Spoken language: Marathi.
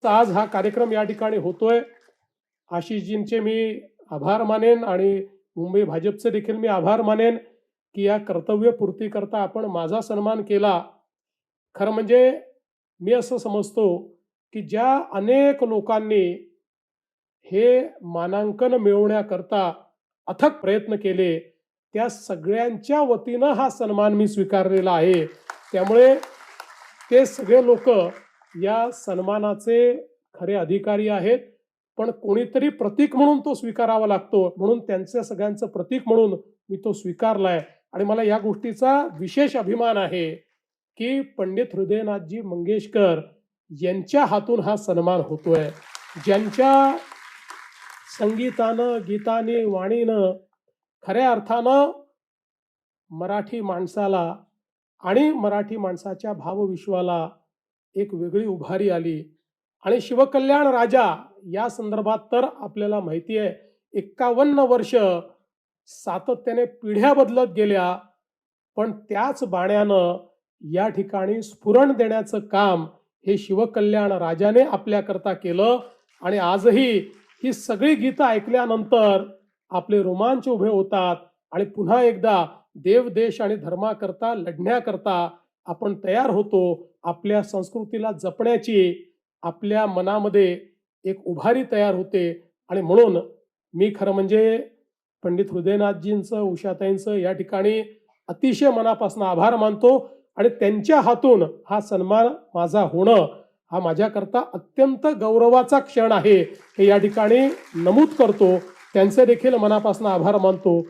आज हा कार्यक्रम या ठिकाणी होतोय. आशिषजींचे मी आभार मानेन आणि मुंबई भाजपचे देखील मी आभार मानेन, की या कर्तव्यपूर्तीकरता आपण माझा सन्मान केला. खरं म्हणजे मी असं समजतो, की ज्या अनेक लोकांनी हे मानांकन मिळवण्याकरता अथक प्रयत्न केले, त्या सगळ्यांच्या वतीनं हा सन्मान मी स्वीकारलेला आहे. त्यामुळे ते सगळे लोकं या सन्मानाचे खरे अधिकारी आहेत. पण कोणीतरी प्रतीक म्हणून तो स्वीकारावा लागतो. म्हणून त्यांच्या सगळ्यांचं प्रतीक म्हणून मी तो स्वीकारलाय आणि मला या गोष्टीचा विशेष अभिमान आहे, की पंडित हृदयनाथजी मंगेशकर यांच्या हातून हा सन्मान होतोय. ज्यांच्या संगीतानं, गीताने, वाणीनं खऱ्या अर्थानं मराठी माणसाला आणि मराठी माणसाच्या भावविश्वाला एक वेगळी उभारी आली. आणि शिवकल्याण राजा या संदर्भात तर आपल्याला माहिती आहे 51 वर्ष सातत्याने पिढ्या बदलत गेल्या, पण त्याच बाण्यानं या ठिकाणी स्फुरण देण्याचं काम हे शिवकल्याण राजाने आपल्याकरता केलं. आणि आजही ही सगळी गीतं ऐकल्यानंतर आपले रोमांच उभे होतात आणि पुन्हा एकदा देव, देश आणि धर्माकरता लढण्याकरता आपण तयार होतो. आपल्या संस्कृतीला जपण्याची आपल्या मनामध्ये एक उभारी तयार होते. आणि म्हणून मी खरं म्हणजे पंडित हृदयनाथजींचं, उषाताईंचं या ठिकाणी अतिशय मनापासून आभार मानतो आणि त्यांच्या हातून हा सन्मान माझा होणं हा माझ्याकरता अत्यंत गौरवाचा क्षण आहे, हे या ठिकाणी नमूद करतो. त्यांचे देखील मनापासून आभार मानतो.